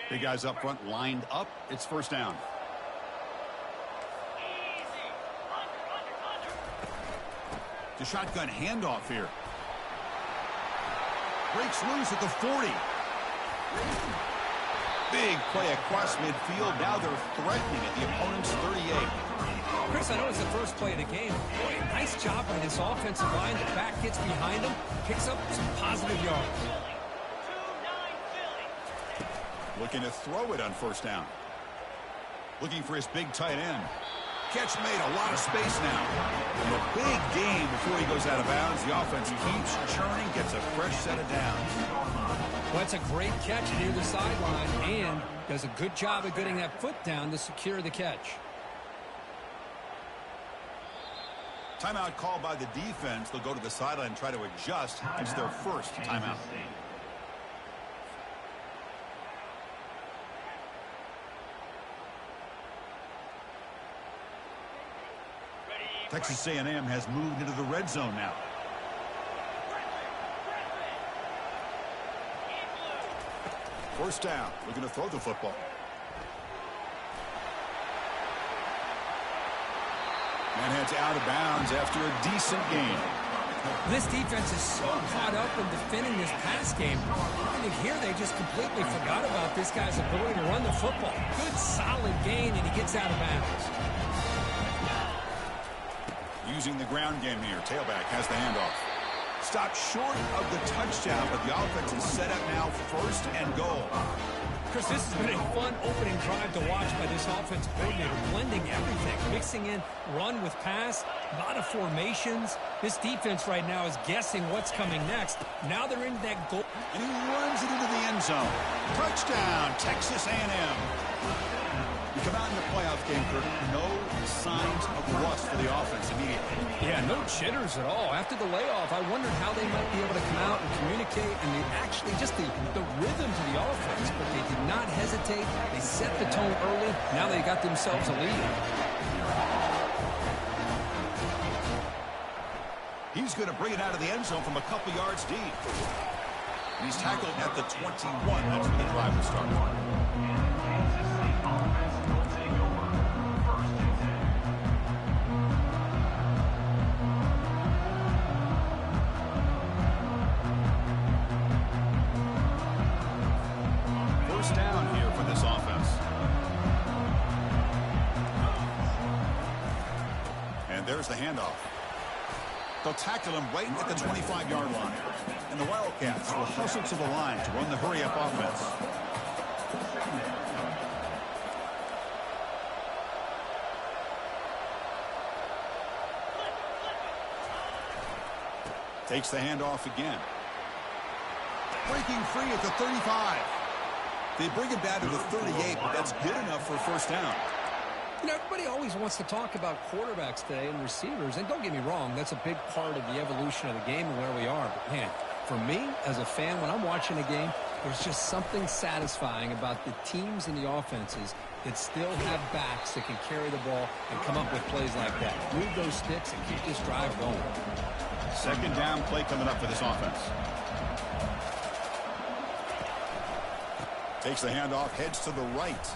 Big guys up front lined up. It's first down. The shotgun handoff here. Breaks loose at the 40. Big play across midfield. Now they're threatening at the opponent's 38. Chris, I know it's the first play of the game. Boy, nice job by this offensive line. The back gets behind them, picks up some positive yards. Looking to throw it on first down. Looking for his big tight end. Catch made, a lot of space now. And a big gain before he goes out of bounds. The offense keeps churning, gets a fresh set of downs. Well, that's a great catch near the sideline and does a good job of getting that foot down to secure the catch. Timeout called by the defense. They'll go to the sideline and try to adjust. It's their first timeout. Texas A&M has moved into the red zone now. First down. Looking to throw the football. And heads out of bounds after a decent gain. This defense is so caught up in defending this pass game. I think here they just completely forgot about this guy's ability to run the football. Good, solid gain, and he gets out of bounds. Using the ground game here. Tailback has the handoff. Stopped short of the touchdown, but the offense is set up now first and goal. Chris, this has been a fun opening drive to watch by this offensive coordinator, blending everything, mixing in run with pass, a lot of formations. This defense right now is guessing what's coming next. Now they're into that goal. And he runs it into the end zone. Touchdown, Texas A&M. You come out in the playoff game, Kirk, no signs of rust for the offense immediately. Yeah, no jitters at all. After the layoff, I wondered how they might be able to come out and communicate and actually just the rhythm to the offense. But they did not hesitate. They set the tone early. Now they got themselves a lead. He's going to bring it out of the end zone from a couple yards deep. And he's tackled at the 21. That's where the drive will start. There's the handoff. They'll tackle him right at the 25-yard line. And the Wildcats will hustle to the line to run the hurry-up offense. Takes the handoff again. Breaking free at the 35. They bring him down to the 38, but that's good enough for a first down. You know, everybody always wants to talk about quarterbacks today and receivers, and don't get me wrong, that's a big part of the evolution of the game and where we are. But, man, for me, as a fan, when I'm watching a game, there's just something satisfying about the teams and the offenses that still have backs that can carry the ball and come up with plays like that. Move those sticks and keep this drive going. Second down play coming up for this offense. Takes the handoff, heads to the right.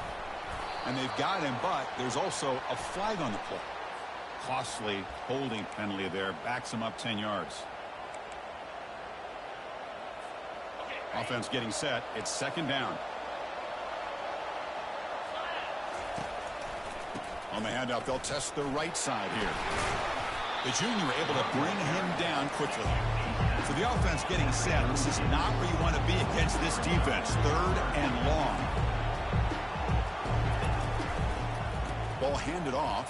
And they've got him, but there's also a flag on the play. Costly holding penalty there. Backs him up 10 yards. Offense getting set. It's second down. On the handoff, they'll test the right side here. The junior able to bring him down quickly. So the offense getting set. This is not where you want to be against this defense. Third and long. Ball handed off.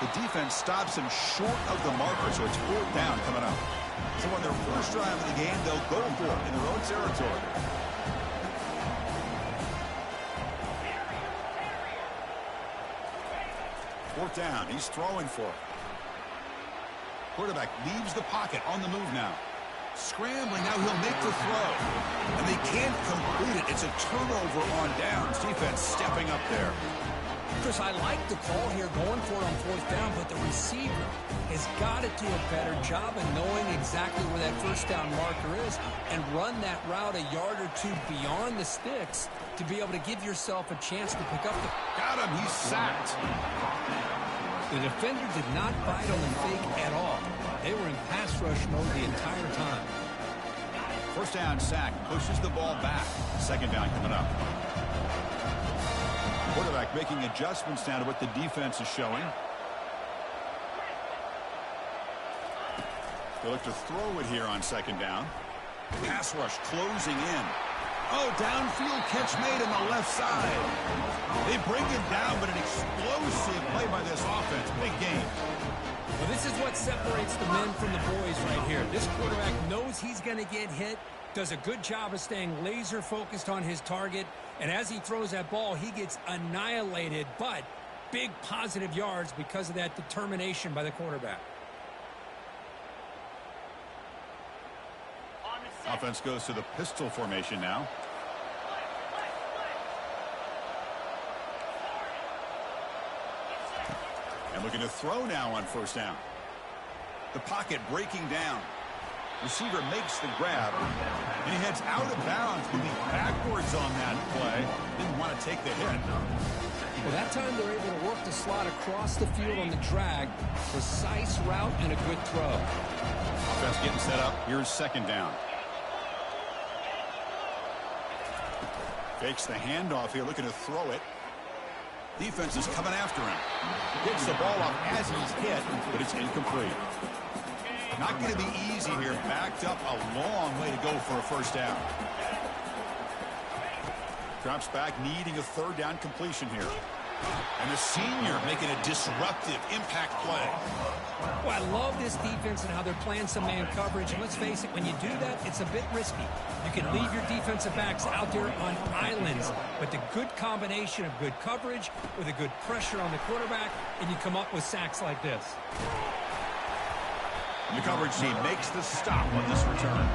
The defense stops him short of the marker, so it's fourth down coming up. So on their first drive of the game, they'll go for it in their own territory. Fourth down. He's throwing for it. Quarterback leaves the pocket on the move now. Scrambling, now he'll make the throw. And they can't complete it. It's a turnover on downs. Defense stepping up there. Chris, I like the call here going for it on fourth down, but the receiver has got to do a better job of knowing exactly where that first down marker is and run that route a yard or two beyond the sticks to be able to give yourself a chance to pick up the... Got him. He's sacked. The defender did not bite on the fake at all. They were in pass rush mode the entire time. First down sack. Pushes the ball back. Second down coming up. Quarterback making adjustments now to what the defense is showing. They look to throw it here on second down. Pass rush closing in. Oh, downfield catch made on the left side. They bring it down, but an explosive play by this offense. Big game. Well, this is what separates the men from the boys right here. This quarterback knows he's going to get hit, does a good job of staying laser focused on his target, and as he throws that ball, he gets annihilated, but big positive yards because of that determination by the quarterback. Offense goes to the pistol formation now. And looking to throw now on first down. The pocket breaking down. Receiver makes the grab, and he heads out of bounds, moving backwards on that play. Didn't want to take the hit. Well, that time they're able to work the slot across the field on the drag. Precise route and a good throw. Offense getting set up. Here's second down. Fakes the handoff here, looking to throw it. Defense is coming after him. Gets the ball up as he's hit, but it's incomplete. Not going to be easy here. Backed up a long way to go for a first down. Drops back, needing a third down completion here. And the senior making a disruptive impact play. Well, I love this defense and how they're playing some man coverage. And let's face it, when you do that, it's a bit risky. You can leave your defensive backs out there on islands. But the good combination of good coverage with a good pressure on the quarterback, and you come up with sacks like this. The coverage team makes the stop on this return.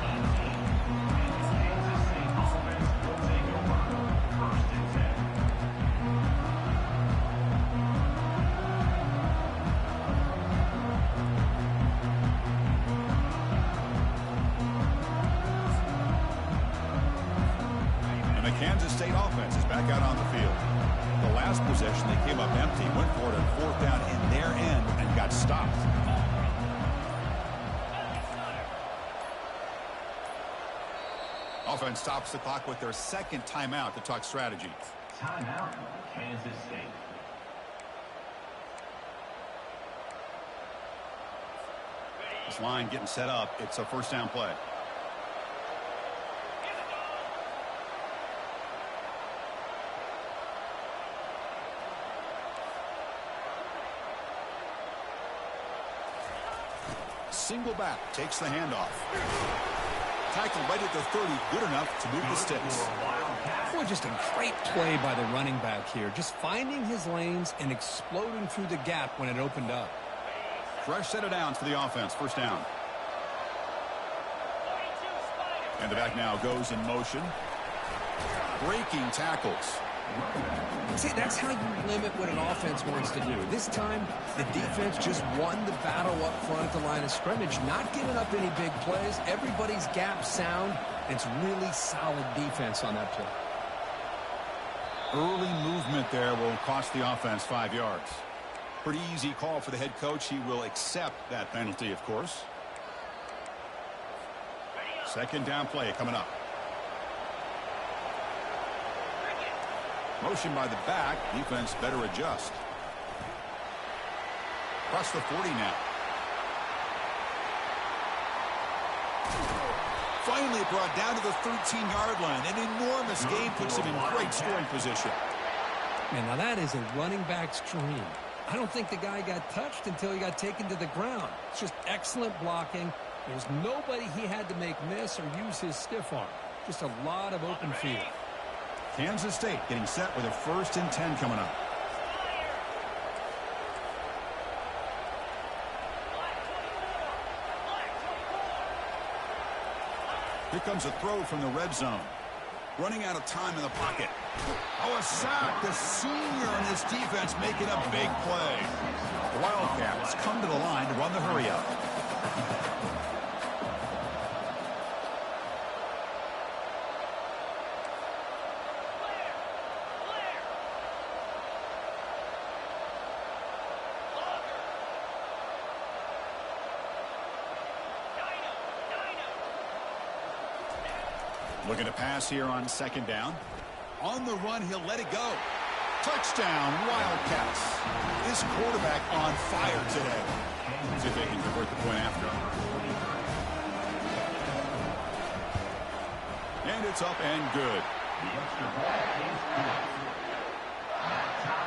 Kansas State offense is back out on the field. The last possession, they came up empty, went for it on fourth down in their end and got stopped. Offense stops the clock with their second timeout to talk strategy. Timeout, Kansas State. This line getting set up. It's a first down play. Single back, takes the handoff. Tackle right at the 30, good enough to move the sticks. Boy, just a great play by the running back here. Just finding his lanes and exploding through the gap when it opened up. Fresh set of downs for the offense, first down. And the back now goes in motion. Breaking tackles. See, that's how you limit what an offense wants to do. This time, the defense just won the battle up front at the line of scrimmage, not giving up any big plays. Everybody's gap sound. It's really solid defense on that play. Early movement there will cost the offense 5 yards. Pretty easy call for the head coach. He will accept that penalty, of course. Second down play coming up. Motion by the back. Defense better adjust. Across the 40 now. Finally brought down to the 13-yard line. An enormous gain puts him in great scoring position. Man, now that is a running back's dream. I don't think the guy got touched until he got taken to the ground. It's just excellent blocking. There's nobody he had to make miss or use his stiff arm. Just a lot of open field. Kansas State getting set with a 1st and 10 coming up. Here comes a throw from the red zone. Running out of time in the pocket. Oh, a sack. The senior in this defense making a big play. The Wildcats come to the line to run the hurry-up. Looking to pass here on second down. On the run, he'll let it go. Touchdown, Wildcats. This quarterback on fire today. See if they can convert the point after. And it's up and good.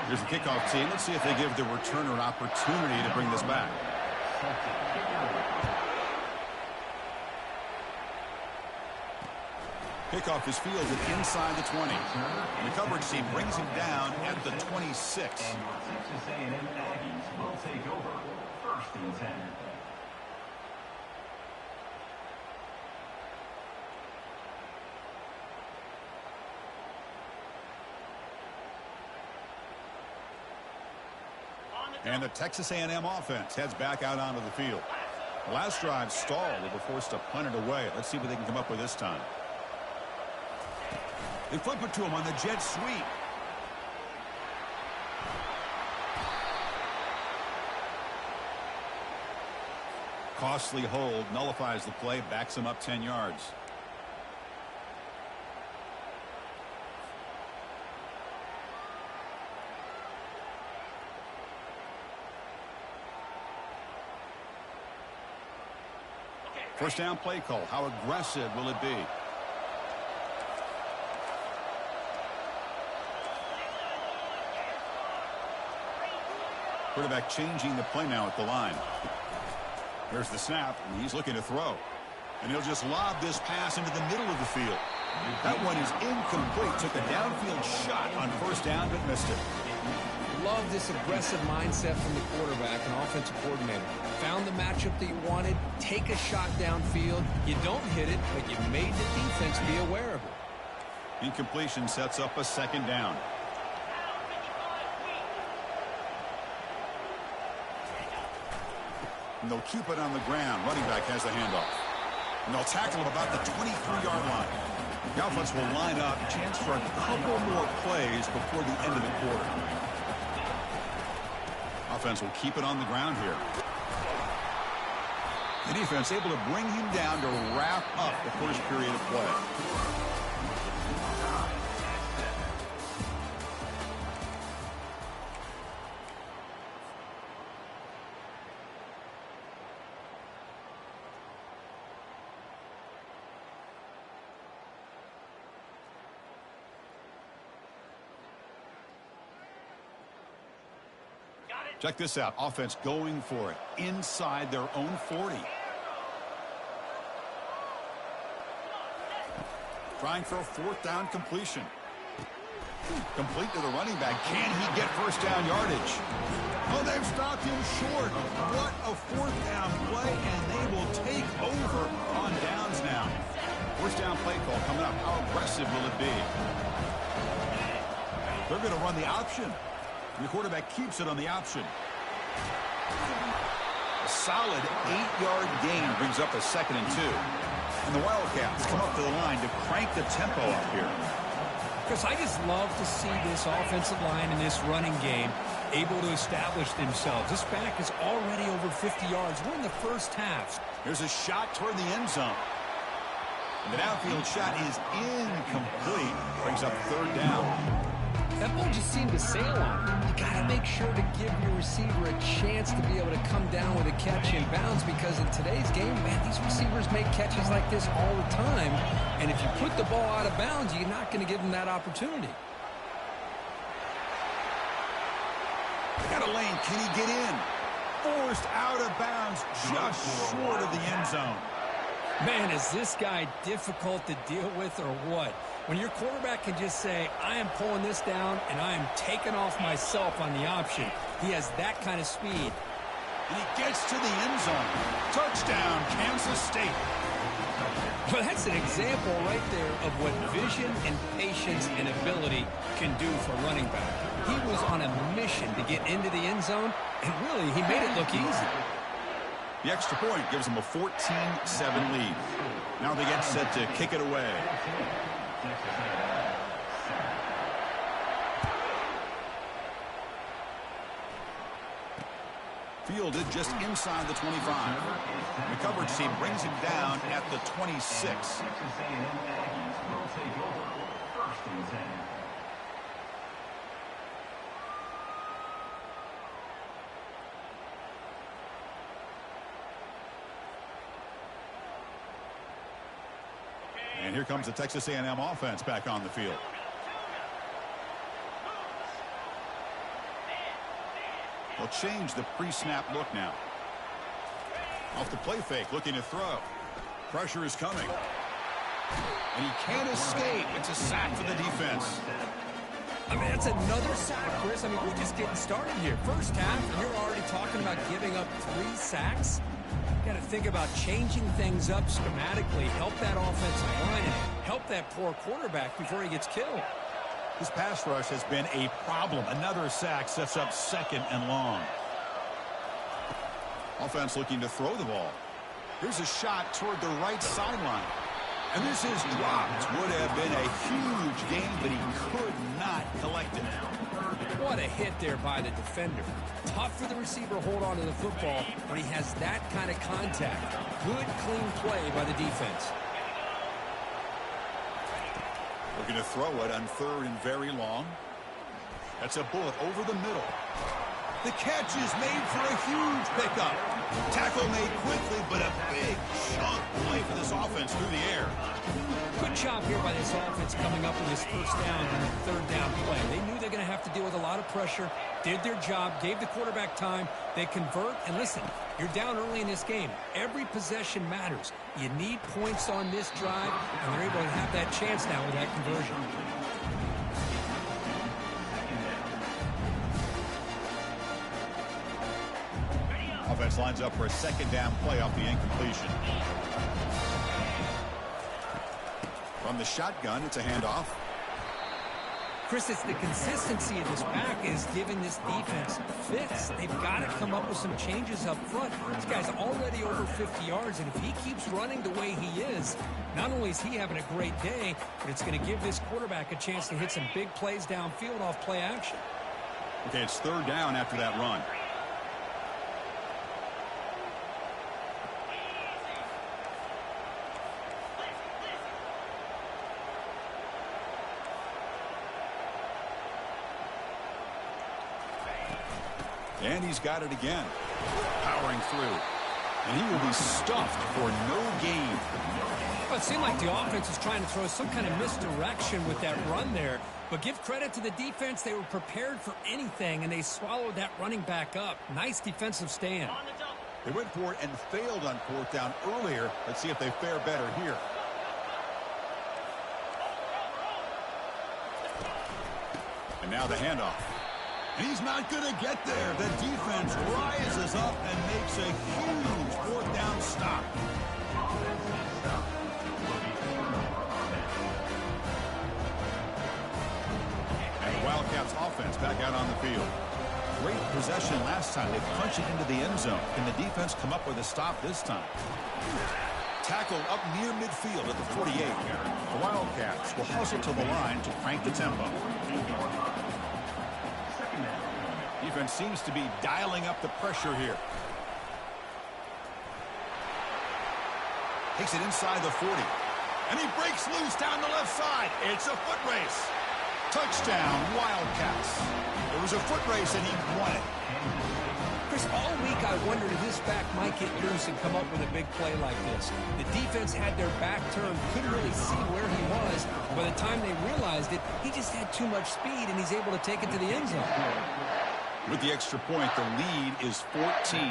Here's the kickoff team. Let's see if they give the returner an opportunity to bring this back. Kickoff is fielded inside the 20. And the coverage team brings him down at the 26. And Texas A&M Aggies will take over 1st and 10. And the Texas A&M offense heads back out onto the field. The last drive stalled. They were forced to punt it away. Let's see what they can come up with this time. They flip it to him on the jet sweep. Costly hold, nullifies the play, backs him up 10 yards. First down play call. How aggressive will it be? Quarterback changing the play now at the line. There's the snap, and he's looking to throw. And he'll just lob this pass into the middle of the field. That one is incomplete. Took a downfield shot on first down, but missed it. Love this aggressive mindset from the quarterback and offensive coordinator. Found the matchup that you wanted. Take a shot downfield. You don't hit it, but you made the defense be aware of it. Incompletion sets up a second down. And they'll keep it on the ground. Running back has the handoff. And they'll tackle him about the 23-yard line. The offense will line up. Chance for a couple more plays before the end of the quarter. Offense will keep it on the ground here. The defense able to bring him down to wrap up the first period of play. Check this out. Offense going for it inside their own 40. Trying for a fourth down completion. Complete to the running back. Can he get first down yardage? Oh, they've stopped him short. What a fourth down play, and they will take over on downs now. First down play call coming up. How aggressive will it be? They're going to run the option. And the quarterback keeps it on the option. A solid 8-yard gain brings up a 2nd and 2. And the Wildcats come up to the line to crank the tempo up here. Chris, I just love to see this offensive line in this running game able to establish themselves. This back is already over 50 yards. We're in the first half. Here's a shot toward the end zone. And the downfield shot is incomplete. Brings up 3rd down. That ball just seemed to sail on. You got to make sure to give your receiver a chance to be able to come down with a catch in bounds, because in today's game, man, these receivers make catches like this all the time. And if you put the ball out of bounds, you're not going to give them that opportunity. Got a lane. Can he get in? Forced out of bounds, just short of the end zone. Man, is this guy difficult to deal with or what? When your quarterback can just say, I am pulling this down and I am taking off myself on the option. He has that kind of speed. And he gets to the end zone. Touchdown, Kansas State. Well, that's an example right there of what vision and patience and ability can do for running back. He was on a mission to get into the end zone, and really, he made it look easy. The extra point gives them a 14-7 lead. Now they get set to kick it away. Fielded just inside the 25. The coverage team brings him down at the 26. And here comes the Texas A&M offense back on the field. They'll change the pre-snap look now. Off the play fake, looking to throw. Pressure is coming. And he can't escape. It's a sack for the defense. I mean, that's another sack, Chris. I mean, we're just getting started here. First half, and you're already talking about giving up 3 sacks. Got to think about changing things up schematically, help that offensive line, and help that poor quarterback before he gets killed. This pass rush has been a problem. Another sack sets up 2nd and long. Offense looking to throw the ball. Here's a shot toward the right sideline. And this is dropped. Would have been a huge gain, but he could not collect it. What a hit there by the defender. Tough for the receiver to hold on to the football when he has that kind of contact. Good, clean play by the defense. Looking to throw it on 3rd and very long. That's a bullet over the middle. The catch is made for a huge pickup. Tackle made quickly, but a big chunk play for this offense through the air. Good job here by this offense coming up with this first down and 3rd down play. They knew they're going to have to deal with a lot of pressure, did their job, gave the quarterback time. They convert, and listen, you're down early in this game. Every possession matters. You need points on this drive, and they're able to have that chance now with that conversion. Offense lines up for a 2nd down play off the incompletion. From the shotgun, it's a handoff. Chris, it's the consistency of this back is giving this defense fits. They've got to come up with some changes up front. This guy's already over 50 yards, and if he keeps running the way he is, not only is he having a great day, but it's going to give this quarterback a chance to hit some big plays downfield off play action. Okay, it's 3rd down after that run. And he's got it again. Powering through. And he will be stuffed for no gain. Well, it seemed like the offense was trying to throw some kind of misdirection with that run there. But give credit to the defense. They were prepared for anything, and they swallowed that running back up. Nice defensive stand. They went for it and failed on 4th down earlier. Let's see if they fare better here. And now the handoff. And he's not going to get there. The defense rises up and makes a huge 4th down stop. And the Wildcats offense back out on the field. Great possession last time. They punch it into the end zone. Can the defense come up with a stop this time? Tackle up near midfield at the 48. The Wildcats will hustle to the line to crank the tempo. Defense seems to be dialing up the pressure here. Takes it inside the 40. And he breaks loose down the left side. It's a foot race. Touchdown, Wildcats. It was a foot race, and he won it. Chris, all week I wondered if this back might get loose and come up with a big play like this. The defense had their back turned, couldn't really see where he was. By the time they realized it, he just had too much speed, and he's able to take it to the end zone. With the extra point, the lead is 14.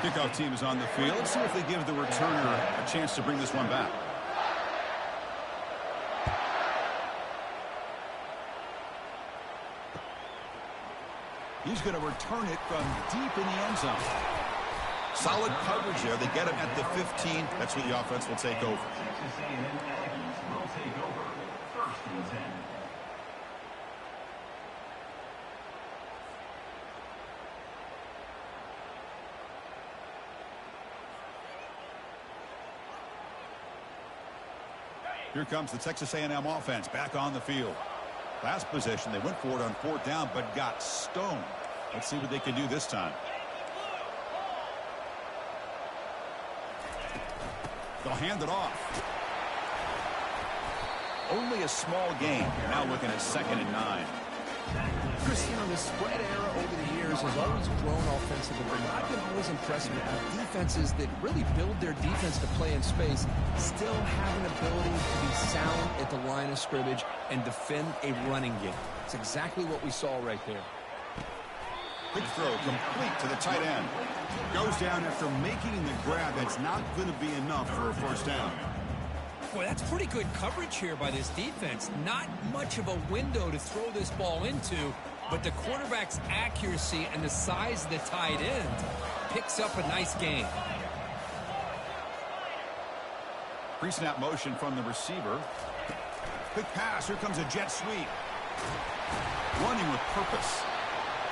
Kickoff team is on the field. Let's see if they give the returner a chance to bring this one back. He's going to return it from deep in the end zone. Solid coverage there. They get him at the 15. That's where the offense will take over. Texas A&M Aggies will take over. First and 10. Here comes the Texas A&M offense back on the field. Last possession, they went for it on 4th down, but got stoned. Let's see what they can do this time. They'll hand it off. Only a small gain. Now looking at 2nd and 9. Chris, you know, the spread era over the years has always grown offensively. I've been always impressed with defenses that really build their defense to play in space, still have an ability to be sound at the line of scrimmage and defend a running game. It's exactly what we saw right there. Quick throw complete to the tight end. Goes down after making the grab. That's not going to be enough for a 1st down. Boy, that's pretty good coverage here by this defense. Not much of a window to throw this ball into, but the quarterback's accuracy and the size of the tight end picks up a nice gain. Pre-snap motion from the receiver. Quick pass. Here comes a jet sweep. Running with purpose.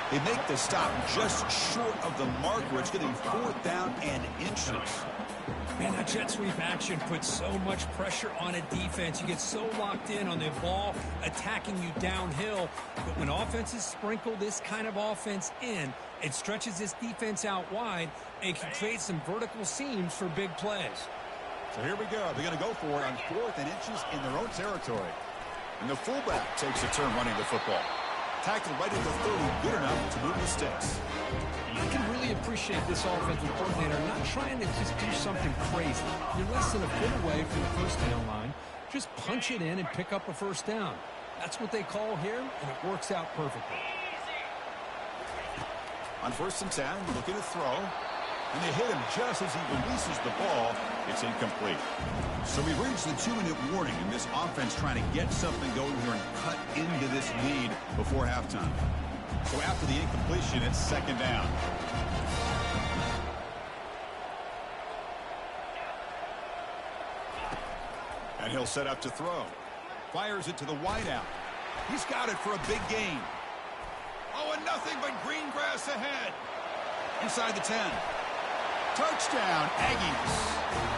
They make the stop just short of the mark where it's getting 4th down and inches. Man, that jet sweep action puts so much pressure on a defense. You get so locked in on the ball attacking you downhill. But when offenses sprinkle this kind of offense in, it stretches this defense out wide and can create some vertical seams for big plays. So here we go. They're going to go for it on 4th and inches in their own territory. And the fullback takes a turn running the football. Tackled right at the 30, good enough to move the sticks. I can really appreciate this offensive coordinator not trying to just do something crazy. You're less than a foot away from the 1st down line. Just punch it in and pick up a 1st down. That's what they call here, and it works out perfectly. On 1st and 10, looking to throw. And they hit him just as he releases the ball. It's incomplete. So we reached the 2-minute warning, and this offense trying to get something going here and cut into this lead before halftime. So after the incompletion, it's 2nd down. And he'll set up to throw. Fires it to the wideout. He's got it for a big gain. Oh, and nothing but green grass ahead. Inside the 10. Touchdown, Aggies.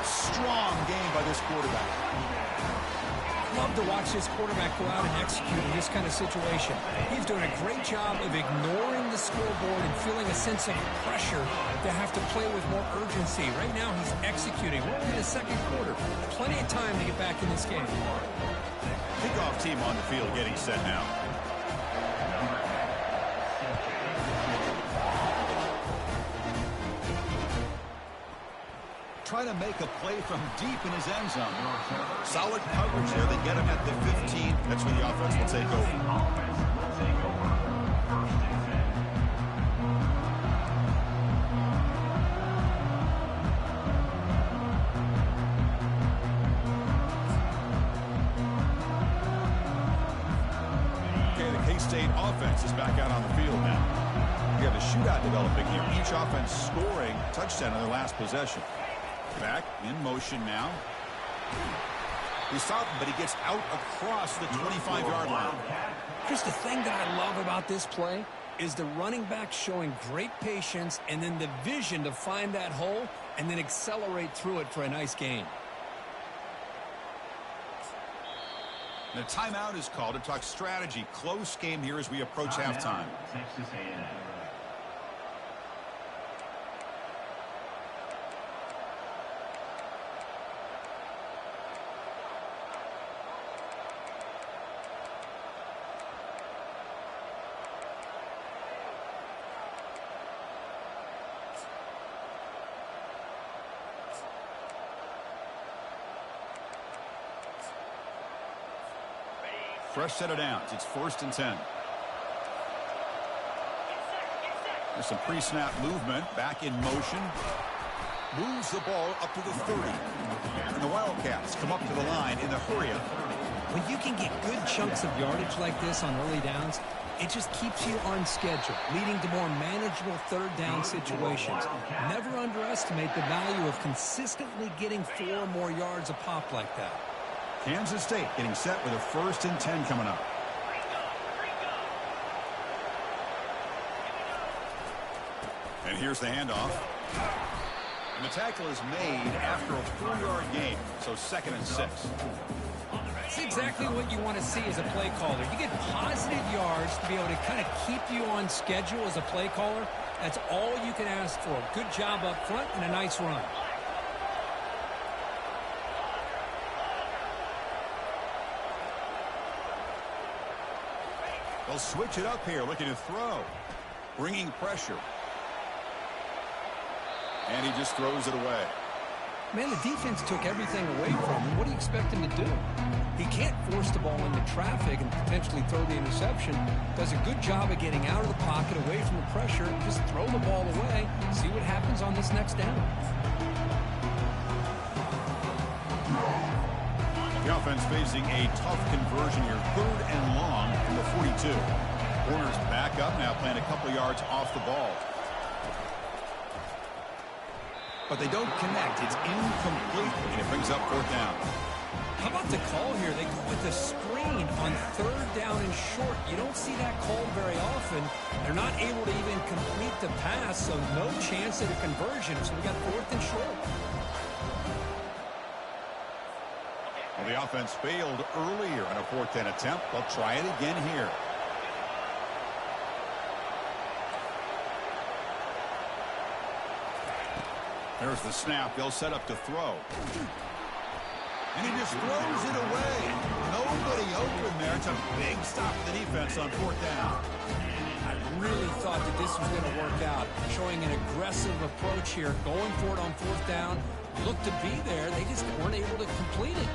Strong game by this quarterback. Love to watch this quarterback go out and execute in this kind of situation. He's doing a great job of ignoring the scoreboard and feeling a sense of pressure to have to play with more urgency. Right now, he's executing. We're in the 2nd quarter. Plenty of time to get back in this game. Kickoff team on the field getting set now. Trying to make a play from deep in his end zone. Solid coverage there. They get him at the 15. That's where the offense will take over. Okay, the K-State offense is back out on the field now. We have a shootout developing here. Each offense scoring a touchdown on their last possession. Back in motion now. He's stopped, but he gets out across the 25-yard line. Just the thing that I love about this play is the running back showing great patience and then the vision to find that hole and then accelerate through it for a nice gain. The timeout is called to talk strategy. Close game here as we approach halftime. Texas A&M. Fresh set of downs. It's 1st and 10. There's some pre-snap movement. Back in motion. Moves the ball up to the 30. And the Wildcats come up to the line in the hurry-up. When you can get good chunks of yardage like this on early downs, It just keeps you on schedule, leading to more manageable third down situations. Never underestimate the value of consistently getting 4 or more yards a pop like that. Kansas State getting set with a 1st and 10 coming up. And here's the handoff. And the tackle is made after a 4-yard gain, so 2nd and 6. It's exactly what you want to see as a play caller. You get positive yards to be able to kind of keep you on schedule as a play caller. That's all you can ask for. Good job up front and a nice run. They'll switch it up here, looking to throw. Bringing pressure. And he just throws it away. Man, the defense took everything away from him. What do you expect him to do? He can't force the ball into traffic and potentially throw the interception. Does a good job of getting out of the pocket, away from the pressure. Just throw the ball away. See what happens on this next down. The offense facing a tough conversion here. 3rd and long from the 42. Corners back up now, playing a couple yards off the ball. But they don't connect. It's incomplete, and it brings up 4th down. How about the call here? They go with a screen on 3rd down and short. You don't see that called very often. They're not able to even complete the pass, so no chance at a conversion. So we got 4th and short. Well, the offense failed earlier on a 4th and attempt. They'll try it again here. There's the snap. They'll set up to throw. And he just throws it away. Nobody open there. It's a big stop for the defense on 4th down. I really thought that this was going to work out. Showing an aggressive approach here. Going for it on 4th down. Looked to be there. They just weren't able to complete it.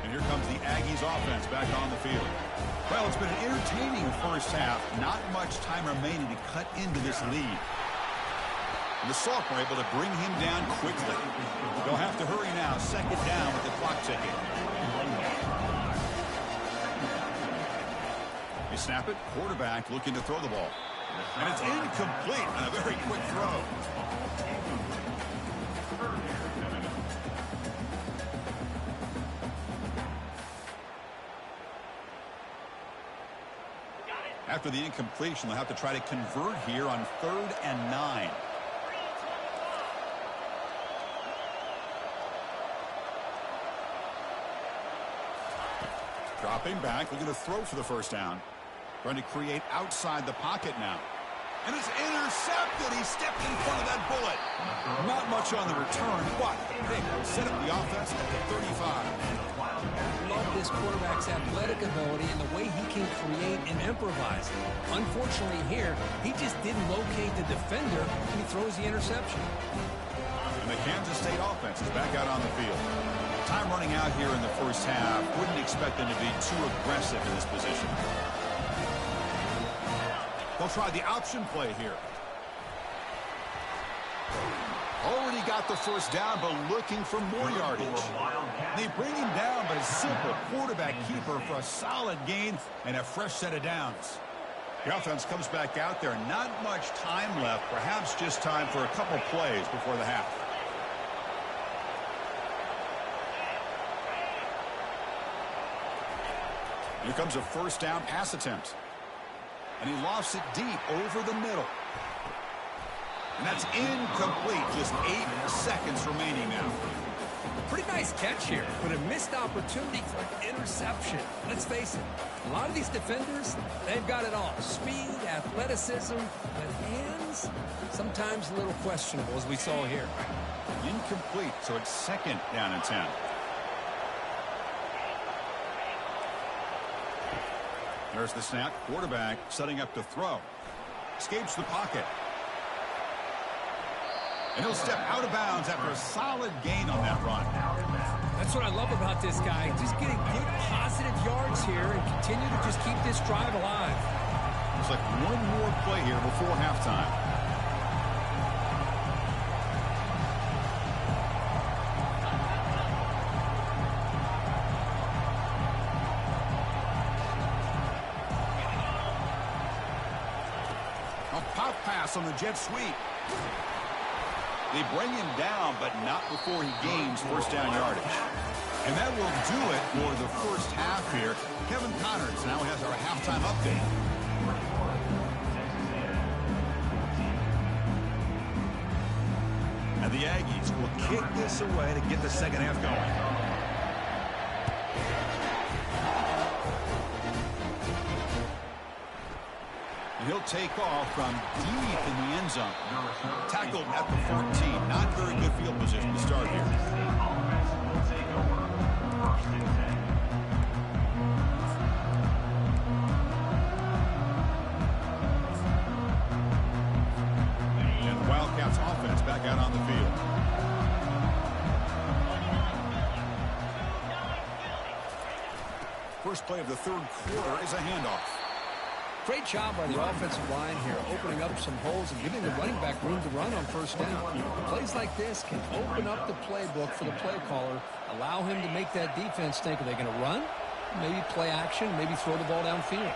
And here comes the Aggies offense back on the field. Well, it's been an entertaining first half. Not much time remaining to cut into this lead. And the sophomore able to bring him down quickly. They'll have to hurry now. 2nd down with the clock ticking. They snap it. Quarterback looking to throw the ball. And it's incomplete on a very quick throw. After the incompletion, they'll have to try to convert here on 3rd and 9. Dropping back, looking to throw for the 1st down. Trying to create outside the pocket now. And it's intercepted. He stepped in front of that bullet. Not much on the return, but they set up the offense at the 35. Love this quarterback's athletic ability and the way he can create and improvise. Unfortunately here, he just didn't locate the defender, and he throws the interception. And the Kansas State offense is back out on the field. Time running out here in the first half. Wouldn't expect them to be too aggressive in this position. They'll try the option play here. Already got the 1st down, but looking for more yardage. They bring him down, but a simple quarterback keeper for a solid gain and a fresh set of downs. The offense comes back out there. Not much time left. Perhaps just time for a couple plays before the half. Here comes a 1st down pass attempt. And he lofts it deep over the middle. And that's incomplete. Just 8 seconds remaining now. Pretty nice catch here, but a missed opportunity for an interception. Let's face it, a lot of these defenders, they've got it all. Speed, athleticism, but hands, sometimes a little questionable, as we saw here. Incomplete, so it's 2nd down and 10. There's the snap. Quarterback setting up to throw. Escapes the pocket. And he'll step out of bounds after a solid gain on that run. That's what I love about this guy. Just getting good positive yards here and continue to just keep this drive alive. Looks like one more play here before halftime. A pop pass on the jet sweep. They bring him down, but not before he gains first down yardage. And that will do it for the first half here. Kevin Connors now has our halftime update. And the Aggies will kick this away to get the second half going. He'll take off from deep in the end zone. Tackled at the 14. Not very good field position to start here. And the Wildcats offense back out on the field. First play of the third quarter is a handoff. Great job by the offensive line here, opening up some holes and giving the running back room to run on first down. Plays like this can open up the playbook for the play caller, allow him to make that defense think, are they going to run? Maybe play action, maybe throw the ball downfield.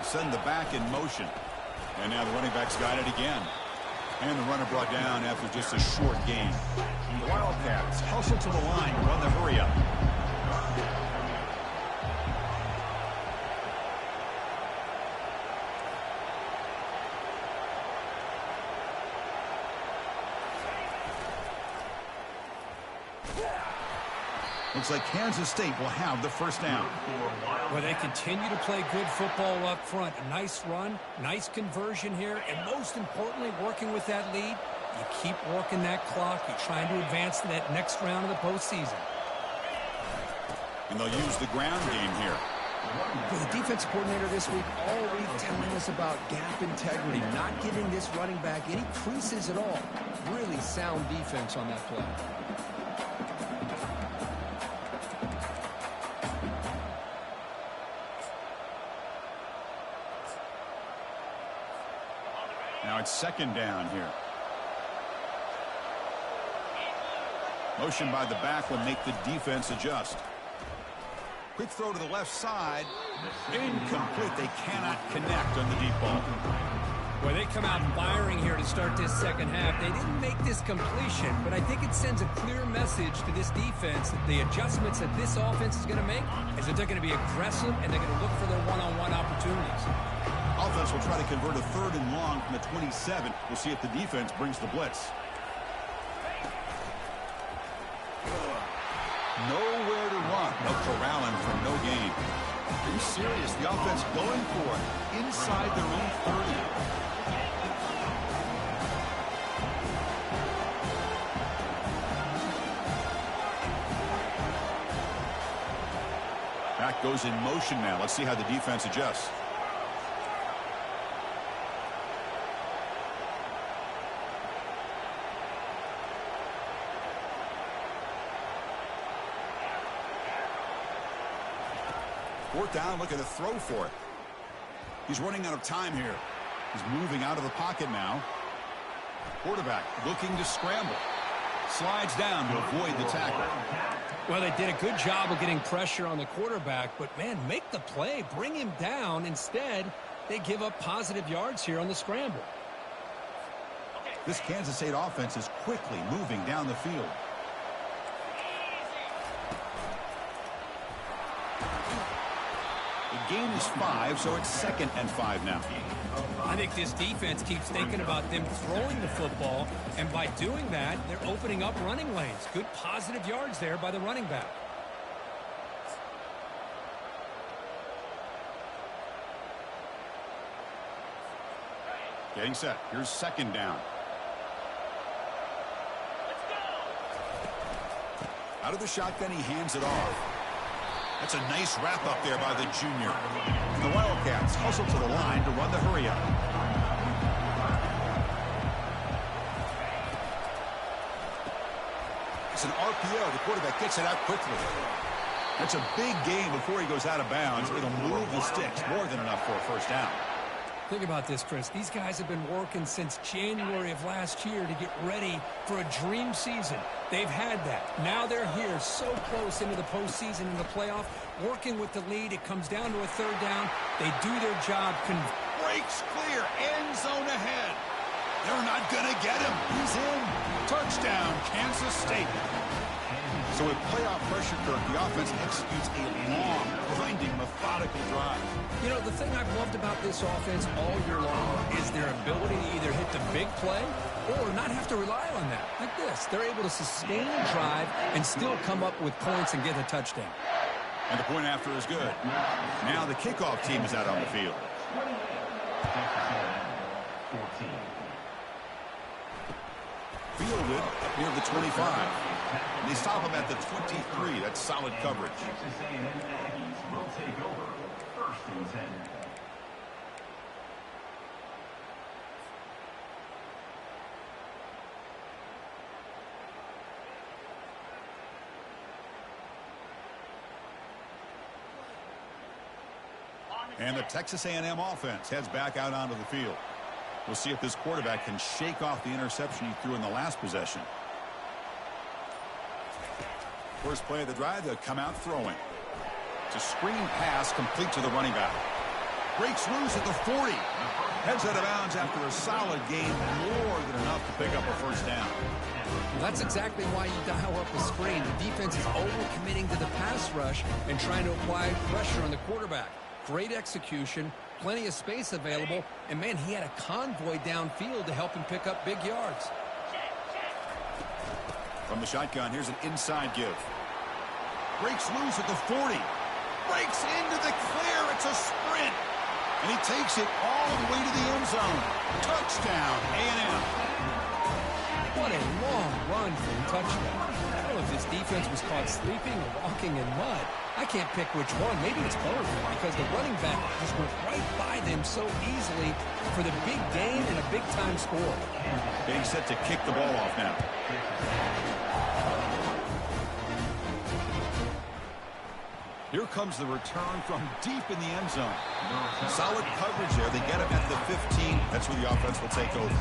Send the back in motion. And now the running back's got it again. And the runner brought down after just a short gain. The Wildcats hustle to the line to run the hurry up. Looks like Kansas State will have the first down. Well, they continue to play good football up front. A nice run, nice conversion here, and most importantly, working with that lead, you keep working that clock. You're trying to advance to that next round of the postseason. And they'll use the ground game here. For the defense coordinator this week, already telling us about gap integrity, not giving this running back any creases at all. Really sound defense on that play. Now it's second down here. Motion by the back will make the defense adjust. Quick throw to the left side. Incomplete. They cannot connect on the deep ball. Well, they come out firing here to start this second half. They didn't make this completion, but I think it sends a clear message to this defense that the adjustments that this offense is going to make is that they're going to be aggressive and they're going to look for their one-on-one opportunities. Offense will try to convert a third and long from the 27. We'll see if the defense brings the blitz. Nowhere to run. No corralling for no gain. Pretty serious. The offense going for it inside their own 30. Back goes in motion now. Let's see how the defense adjusts. Fourth down, looking to throw for it. He's running out of time here. He's moving out of the pocket now. Quarterback looking to scramble. Slides down to avoid the tackle. Well, they did a good job of getting pressure on the quarterback, but, man, make the play. Bring him down. Instead, they give up positive yards here on the scramble. This Kansas State offense is quickly moving down the field. The gain is 5, so it's 2nd and 5 now. I think this defense keeps thinking about them throwing the football, and by doing that, they're opening up running lanes. Good positive yards there by the running back. Getting set. Here's second down. Out of the shotgun, he hands it off. That's a nice wrap up there by the junior. The Wildcats hustle to the line to run the hurry up. It's an RPO. The quarterback gets it out quickly. That's a big gain before he goes out of bounds. It'll move the sticks more than enough for a first down. Think about this, Chris. These guys have been working since January of last year to get ready for a dream season. They've had that. Now they're here so close into the postseason and the playoff, working with the lead. It comes down to a third down. They do their job. breaks clear, end zone ahead. They're not going to get him. He's in. Touchdown, Kansas State. So with playoff pressure, Kirk, the offense executes a long, grinding, methodical drive. You know, the thing I've loved about this offense all year long is their ability to either hit the big play or not have to rely on that. Like this. They're able to sustain a drive and still come up with points and get a touchdown. And the point after is good. Now the kickoff team is out on the field. Fielded up near the 25. And they stop him at the 23. That's solid coverage. Texas A&M Aggies will take over. First and 10. And the Texas A&M offense heads back out onto the field. We'll see if this quarterback can shake off the interception he threw in the last possession. First play of the drive, they'll come out throwing. It's a screen pass complete to the running back. Breaks loose at the 40. Heads out of bounds after a solid gain, more than enough to pick up a first down. Well, that's exactly why you dial up the screen. The defense is overcommitting to the pass rush and trying to apply pressure on the quarterback. Great execution, plenty of space available, and man, he had a convoy downfield to help him pick up big yards. From the shotgun, here's an inside give. Breaks loose at the 40. Breaks into the clear. It's a sprint. And he takes it all the way to the end zone. Touchdown, A&M. What a long run for a touchdown. I don't know if this defense was caught sleeping or walking in mud. I can't pick which one. Maybe it's both, because the running back just went right by them so easily for the big gain and a big-time score. Getting set to kick the ball off now. Here comes the return from deep in the end zone. Solid coverage there. They get him at the 15. That's where the offense will take over.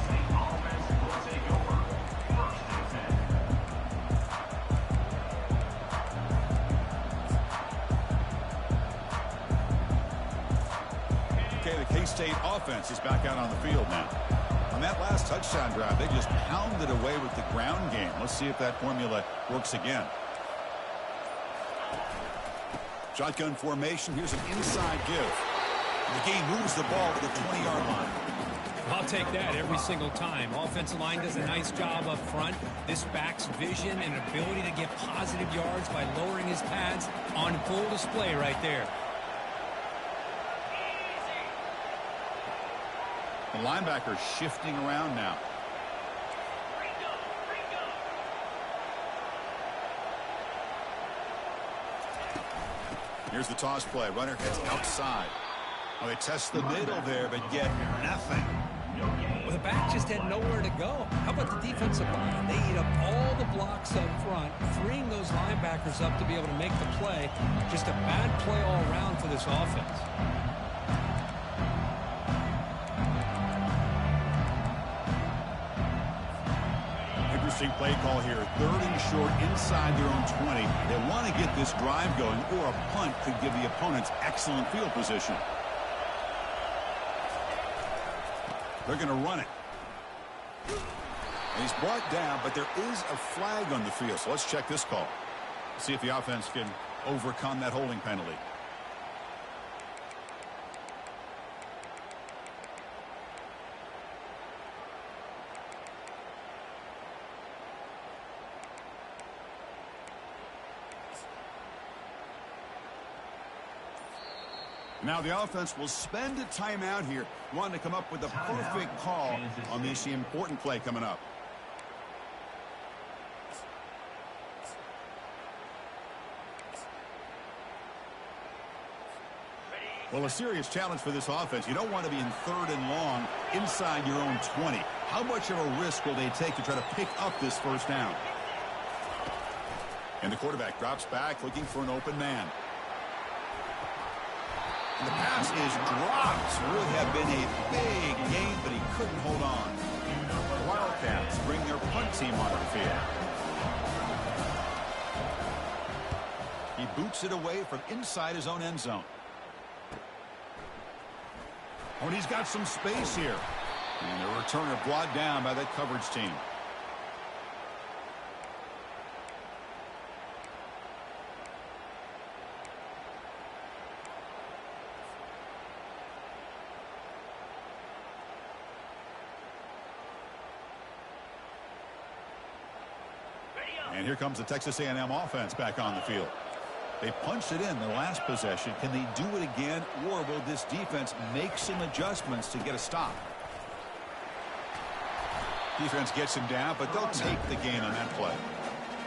Okay, the K-State offense is back out on the field now. On that last touchdown drive, they just pounded away with the ground game. Let's see if that formula works again. Shotgun formation. Here's an inside give. The game moves the ball to the 20-yard line. I'll take that every single time. Offensive line does a nice job up front. This back's vision and ability to get positive yards by lowering his pads on full display right there. The linebacker shifting around now. Here's the toss play. Runner heads outside. Well, they test the middle there, but get nothing. Well, the back just had nowhere to go. How about the defensive line? They eat up all the blocks up front, freeing those linebackers up to be able to make the play. Just a bad play all around for this offense. Interesting play call here. 3rd and short inside their own 20. They want to get this drive going, or a punt could give the opponents excellent field position. They're going to run it. And he's brought down, but there is a flag on the field. So let's check this call. See if the offense can overcome that holding penalty. Now the offense will spend a timeout here, wanting to come up with the perfect call on this important play coming up. Well, a serious challenge for this offense. You don't want to be in 3rd and long inside your own 20. How much of a risk will they take to try to pick up this first down? And the quarterback drops back looking for an open man. And the pass is dropped. Would have been a big gain, but he couldn't hold on. The Wildcats bring their punt team onto the field. He boots it away from inside his own end zone. Oh, and he's got some space here. And the returner brought down by that coverage team. And here comes the Texas A&M offense back on the field. They punched it in the last possession. Can they do it again, or will this defense make some adjustments to get a stop? Defense gets him down, but they'll take the gain on that play.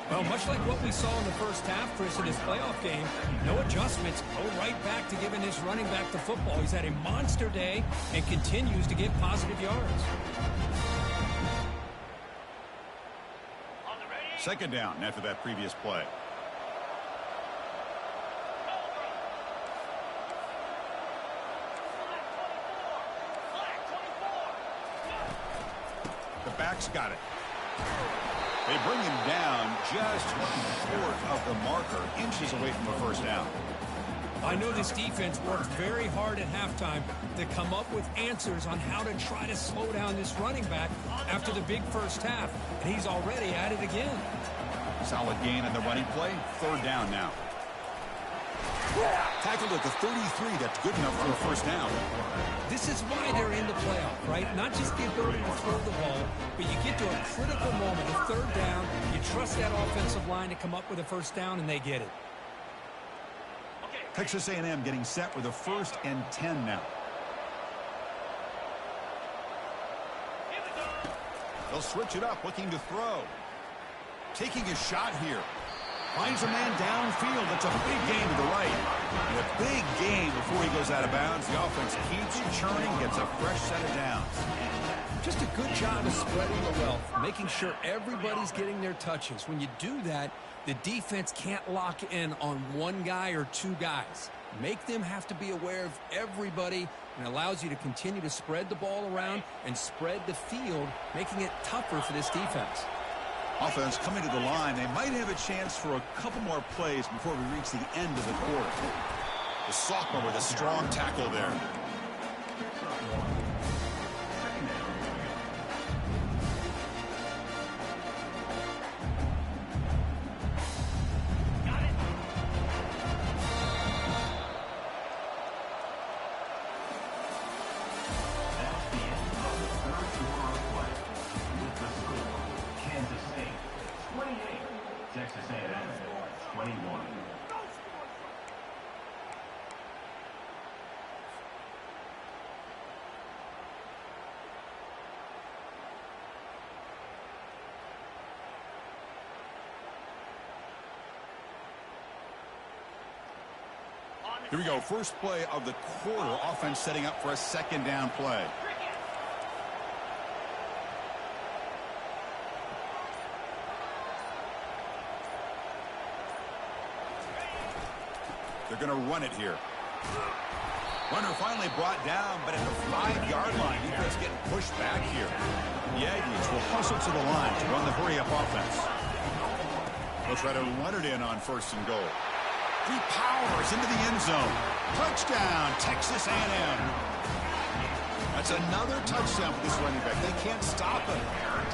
Well, much like what we saw in the first half, Chris, in his playoff game, no adjustments, go right back to giving his running back the football. He's had a monster day and continues to get positive yards. Second down after that previous play. The back's got it. They bring him down just short of the marker, inches away from the first down. I know this defense worked very hard at halftime to come up with answers on how to try to slow down this running back after the big first half, and he's already at it again. Solid gain on the running play. Third down now. Tackled at the 33. That's good enough for a first down. This is why they're in the playoff, right? Not just the ability to throw the ball, but you get to a critical moment, a third down, you trust that offensive line to come up with a first down, and they get it. Texas A&M getting set with a 1st and 10 now. They'll switch it up, looking to throw. Taking a shot here. Finds a man downfield. That's a big gain to the right. And a big gain before he goes out of bounds. The offense keeps churning, gets a fresh set of downs. Just a good job of spreading the wealth, making sure everybody's getting their touches. When you do that, the defense can't lock in on one guy or two guys. Make them have to be aware of everybody, and allows you to continue to spread the ball around and spread the field, making it tougher for this defense. Offense coming to the line. They might have a chance for a couple more plays before we reach the end of the quarter. The sophomore with a strong tackle there. Texas A&M 21. Here we go. First play of the quarter. Offense setting up for a second down play. They're going to run it here. Runner finally brought down, but at the 5-yard line, defense getting pushed back here. The Aggies will hustle to the line to run the hurry-up offense. They'll try to run it in on 1st and goal. He powers into the end zone. Touchdown, Texas A&M. That's another touchdown for this running back. They can't stop him.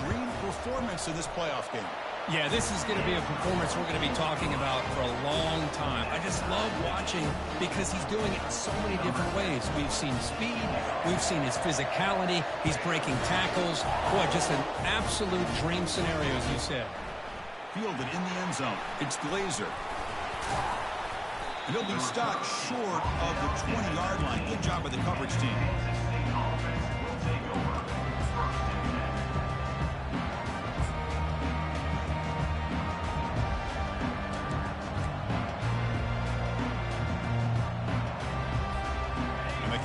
Dream performance in this playoff game. Yeah, this is going to be a performance we're going to be talking about for a long time. I just love watching because he's doing it in so many different ways. We've seen speed. We've seen his physicality. He's breaking tackles. Boy, just an absolute dream scenario, as you said. Fielded in the end zone. It's Glazer. He'll be stopped short of the 20-yard line. Good job by the coverage team.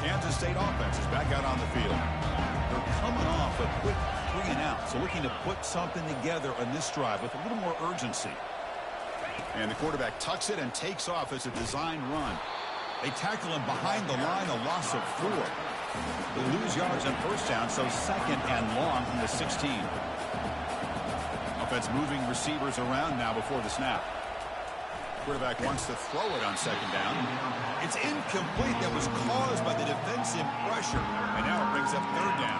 Kansas State offense is back out on the field. They're coming off a quick 3-and-out, so looking to put something together on this drive with a little more urgency. And the quarterback tucks it and takes off as a design run. They tackle him behind the line, a loss of 4. They lose yards on first down, so 2nd and long from the 16. Offense moving receivers around now before the snap. Quarterback wants to throw it on second down. It's incomplete. That was caused by the defensive pressure. And now it brings up third down.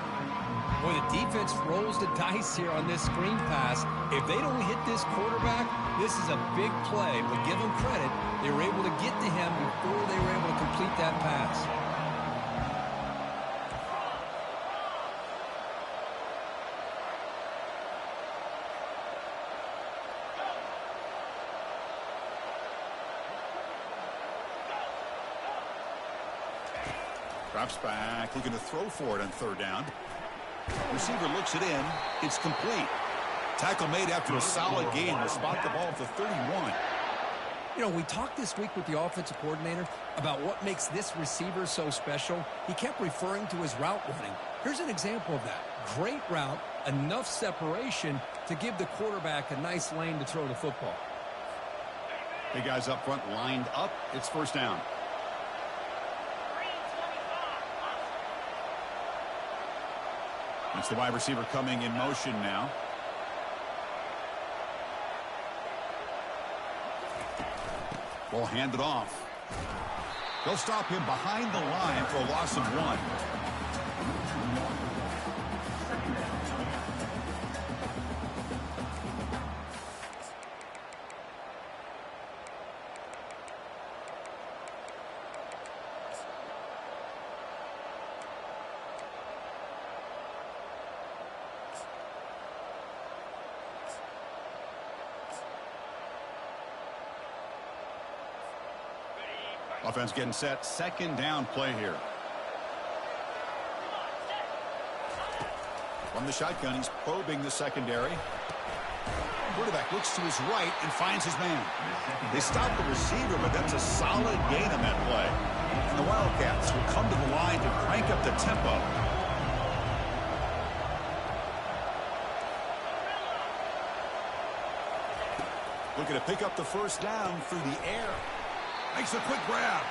Boy, the defense rolls the dice here on this screen pass. If they don't hit this quarterback, this is a big play. But give them credit, they were able to get to him before they were able to complete that pass. Drops back, looking to throw for it on third down. Receiver looks it in. It's complete. Tackle made after a solid gain. Will spot the ball at the 31. You know, we talked this week with the offensive coordinator about what makes this receiver so special. He kept referring to his route running. Here's an example of that. Great route, enough separation to give the quarterback a nice lane to throw the football. Big guys up front lined up. It's first down. It's the wide receiver coming in motion now. Ball handed off. They'll stop him behind the line for a loss of 1. Offense getting set. Second down play here. From the shotgun, he's probing the secondary. Quarterback looks to his right and finds his man. They stop the receiver, but that's a solid gain on that play. And the Wildcats will come to the line to crank up the tempo. Looking to pick up the first down through the air. Makes a quick grab.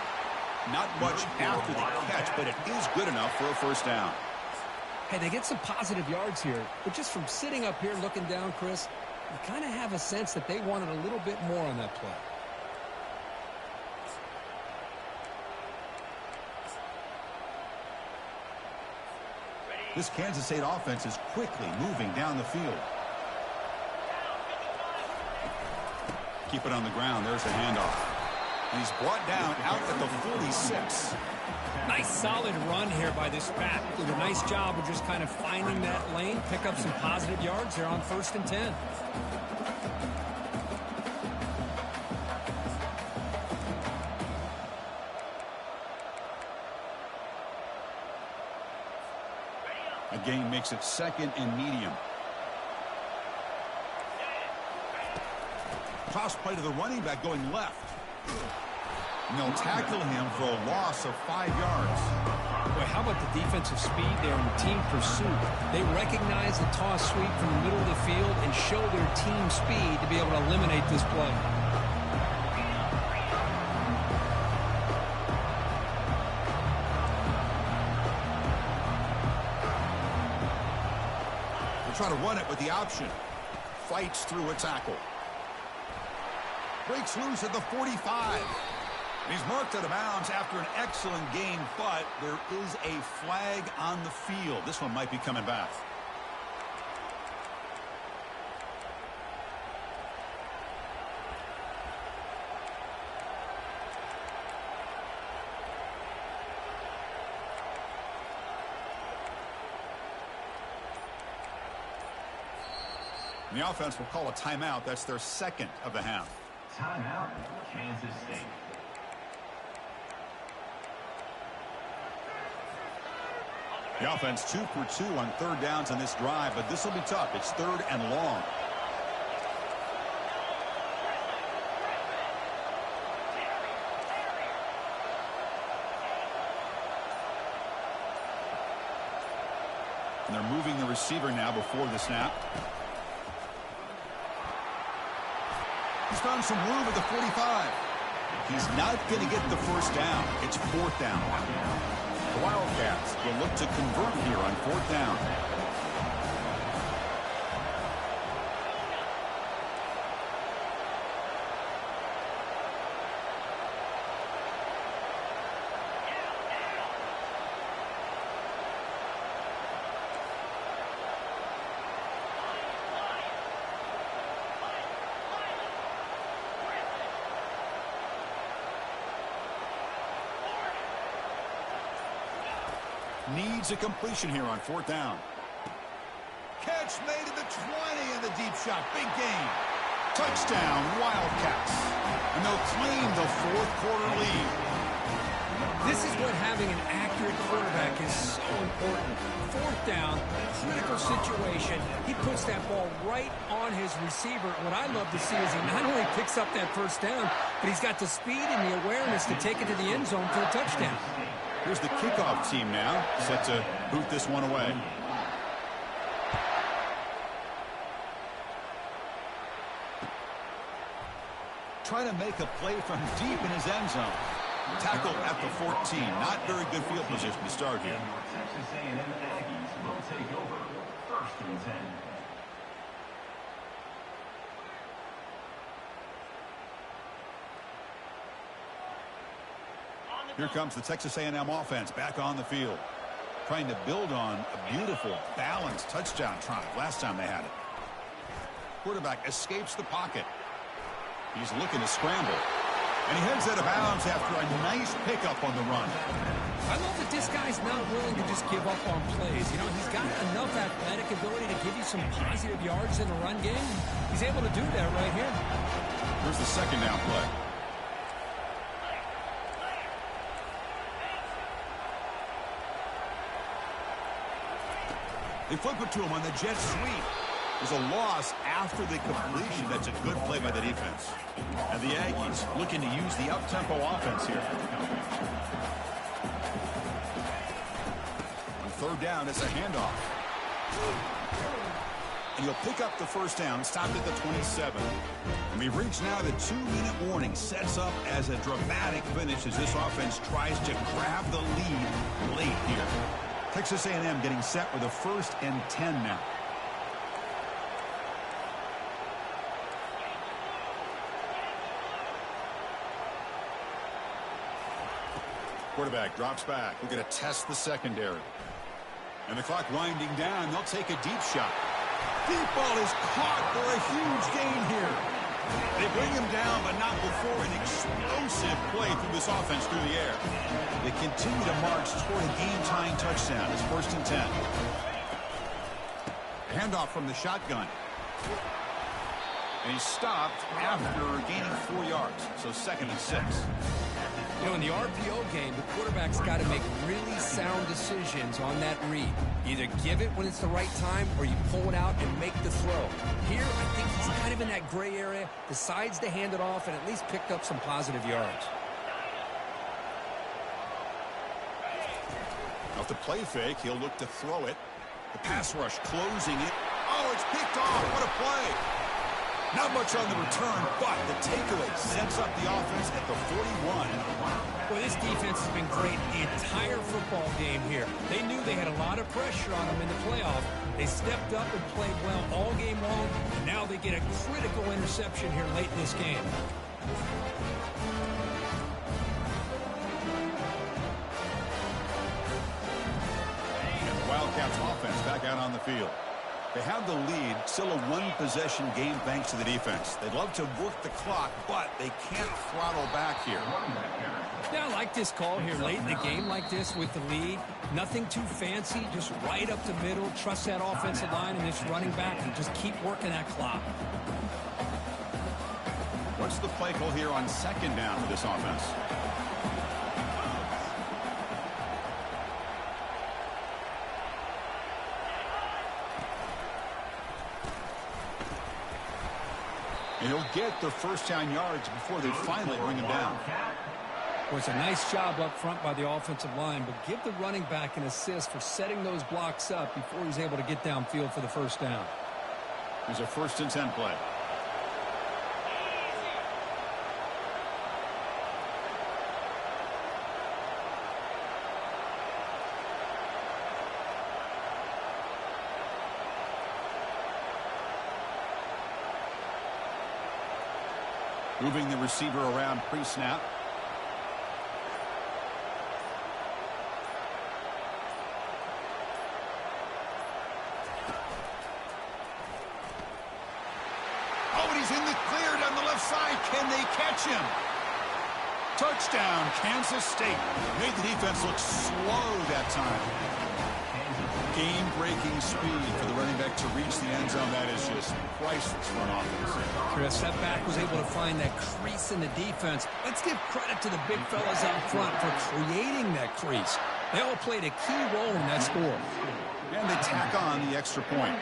Not much after the catch, but it is good enough for a first down. Hey, they get some positive yards here, but just from sitting up here looking down, Chris, you kind of have a sense that they wanted a little bit more on that play. This Kansas State offense is quickly moving down the field. Keep it on the ground. There's the handoff. He's brought down out at the 46. Nice solid run here by this back. Did a nice job of just kind of finding that lane, pick up some positive yards here on 1st and 10. A gain makes it second and medium. Toss play to the running back going left. And they'll tackle him for a loss of 5 yards. Boy, how about the defensive speed there in the team pursuit? They recognize the toss sweep from the middle of the field and show their team speed to be able to eliminate this play. They'll try to run it with the option. Fights through a tackle. Breaks loose at the 45. And he's marked out of bounds after an excellent game, but there is a flag on the field. This one might be coming back. And the offense will call a timeout. That's their second of the half. Timeout, Kansas State. The offense 2 for 2 on third downs on this drive, but this will be tough. It's third and long. And they're moving the receiver now before the snap. He's found some room at the 45. He's not going to get the first down. It's 4th down. The Wildcats will look to convert here on 4th down. needs a completion here on 4th down. Catch made at the 20 and the deep shot. Big gain. Touchdown, Wildcats. And they'll claim the 4th quarter lead. This is what having an accurate quarterback is so important. 4th down, critical situation. He puts that ball right on his receiver. What I love to see is he not only picks up that 1st down, but he's got the speed and the awareness to take it to the end zone for a touchdown. Here's the kickoff team now, set to boot this one away. Trying to make a play from deep in his end zone. Tackle at the 14. Not very good field position to start here. Texas A&M Aggies will take over 1st and 10. Here comes the Texas A&M offense back on the field. Trying to build on a beautiful, balanced touchdown drive last time they had it. Quarterback escapes the pocket. He's looking to scramble. And he heads out of bounds after a nice pickup on the run. I love that this guy's not willing to just give up on plays. You know, he's got enough athletic ability to give you some positive yards in the run game. He's able to do that right here. Here's the 2nd down play. They flip it to him on the jet sweep. There's a loss after the completion. That's a good play by the defense. And the Aggies looking to use the up-tempo offense here. On 3rd down, it's a handoff. And he'll pick up the 1st down, stopped at the 27. And we've reached now the 2-minute warning. Sets up as a dramatic finish as this offense tries to grab the lead late here. Texas A&M getting set with a 1st and 10 now. Quarterback drops back. We're going to test the secondary. And the clock winding down. They'll take a deep shot. Deep ball is caught for a huge gain here. They bring him down, but not before an explosive play through this offense through the air. They continue to march toward a game-tying touchdown. It's 1st and 10. Handoff from the shotgun. And he stopped after gaining 4 yards. So 2nd and 6. You know, in the RPO game, the quarterback's got to make really sound decisions on that read. Either give it when it's the right time or you pull it out and make the throw. Here, I think he's kind of in that gray area, decides to hand it off and at least picked up some positive yards. Off the play fake, he'll look to throw it. The pass rush closing it. Oh, it's picked off. What a play. Not much on the return, but the takeaway sets up the offense at the 41. Boy, this defense has been great the entire football game here. They knew they had a lot of pressure on them in the playoff. They stepped up and played well all game long, and now they get a critical interception here late in this game. And the Wildcats offense back out on the field. They have the lead, still a one-possession game thanks to the defense. They'd love to work the clock, but they can't throttle back here. Yeah, I like this call here late in the game like this with the lead. Nothing too fancy, just right up the middle. Trust that offensive line and this running back and just keep working that clock. What's the play call here on 2nd down for this offense? And he'll get the 1st down yards before they finally bring him down. Well, it's a nice job up front by the offensive line, but give the running back an assist for setting those blocks up before he's able to get downfield for the 1st down. Here's a 1st and 10 play. Moving the receiver around pre-snap. Oh, and he's in the clear down the left side. Can they catch him? Touchdown, Kansas State. Made the defense look slow that time. Game-breaking speed for the running back to reach the end zone. That is just priceless for an offense. Chris, that back was able to find that crease in the defense. Let's give credit to the big fellas out front for creating that crease. They all played a key role in that score. And they tack on the extra point.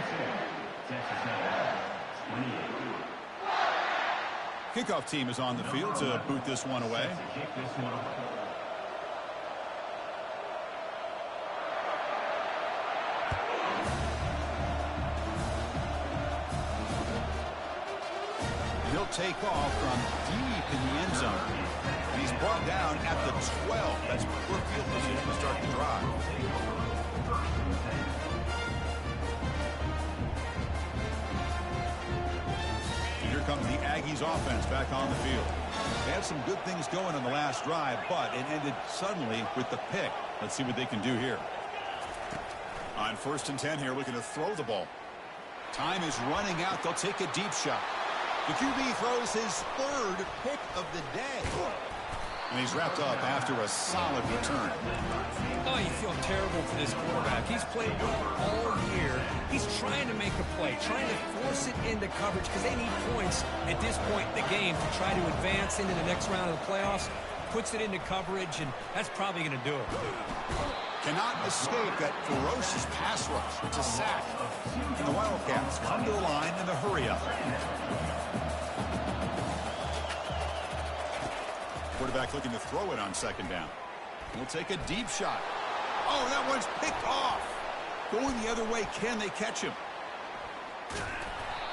Kickoff team is on the field to boot this one away. He'll take off from deep in the end zone. And he's brought down at the 12. That's poor field position to start the drive. And here comes the Aggies offense back on the field. They had some good things going on the last drive, but it ended suddenly with the pick. Let's see what they can do here. On 1st and 10 here, looking to throw the ball. Time is running out. They'll take a deep shot. The QB throws his 3rd pick of the day. And he's wrapped up after a solid return. Oh, you feel terrible for this quarterback. He's played well all year. He's trying to make a play, trying to force it into coverage because they need points at this point in the game to try to advance into the next round of the playoffs. Puts it into coverage, and that's probably going to do it. Cannot escape that ferocious pass rush. It's a sack. And the Wildcats come to the line in the hurry-up. Quarterback looking to throw it on 2nd down. We'll take a deep shot. Oh, that one's picked off. Going the other way, can they catch him?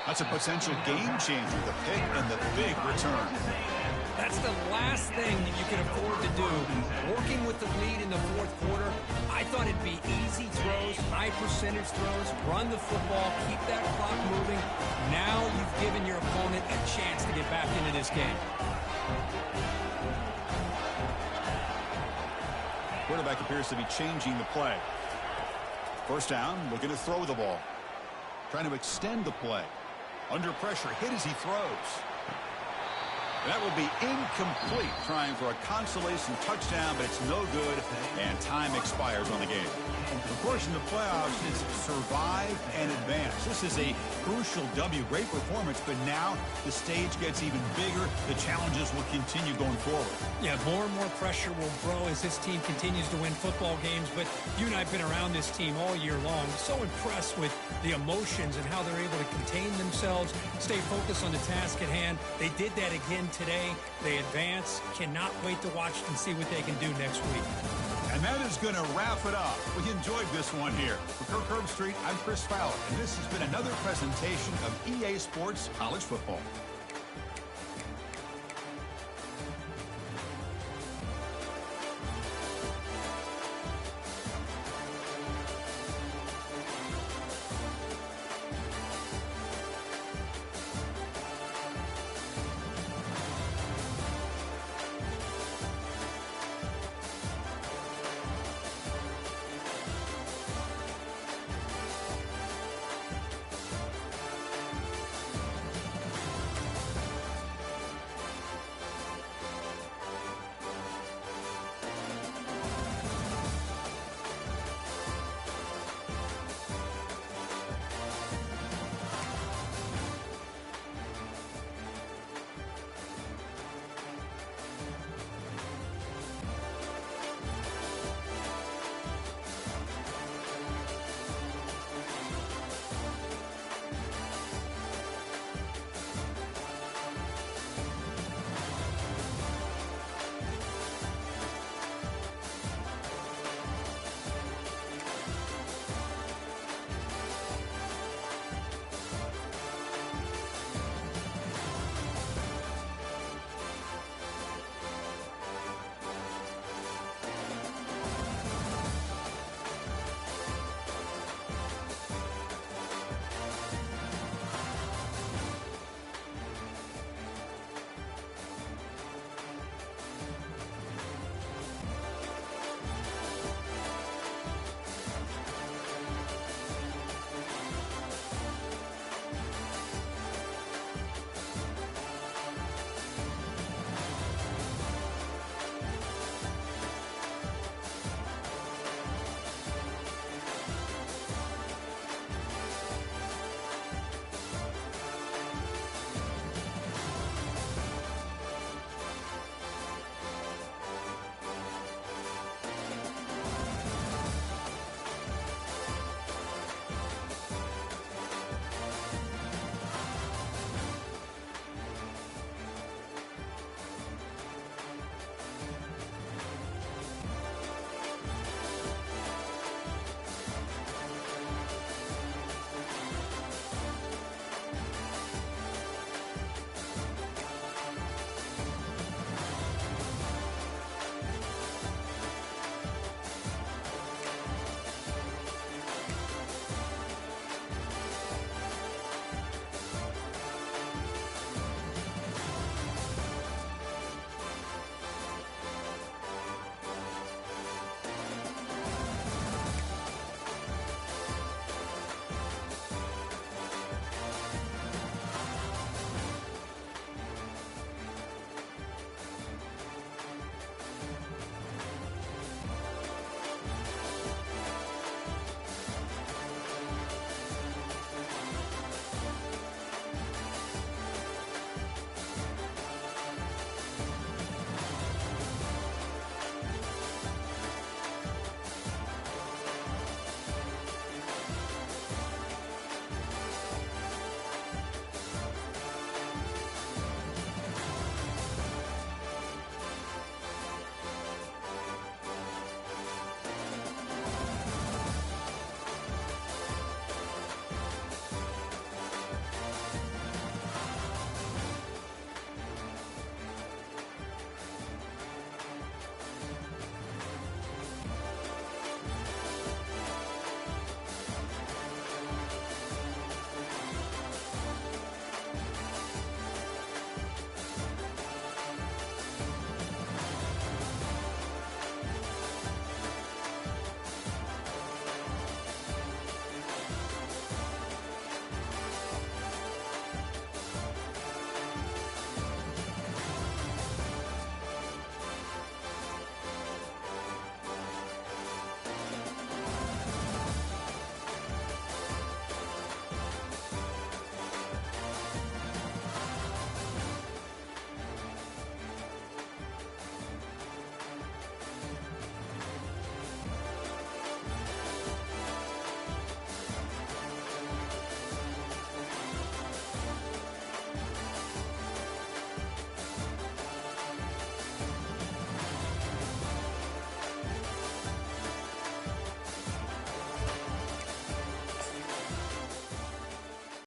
That's a potential game changer, the pick and the big return. That's the last thing that you can afford to do. Working with the lead in the 4th quarter, I thought it'd be easy throws, high percentage throws, run the football, keep that clock moving. Now you've given your opponent a chance to get back into this game. Quarterback appears to be changing the play. 1st down, looking to throw the ball. Trying to extend the play. Under pressure, hit as he throws. That will be incomplete, trying for a consolation touchdown, but it's no good, and time expires on the game. Of course, in the playoffs, it's survive and advance. This is a crucial W. Great performance, but now the stage gets even bigger. The challenges will continue going forward. Yeah, more and more pressure will grow as this team continues to win football games, but you and I have been around this team all year long. So impressed with the emotions and how they're able to contain themselves, stay focused on the task at hand. They did that again today. They advance. Cannot wait to watch and see what they can do next week. And that is going to wrap it up. We enjoyed this one here. For Kirk Herbstreit, I'm Chris Fowler, and this has been another presentation of EA Sports College Football.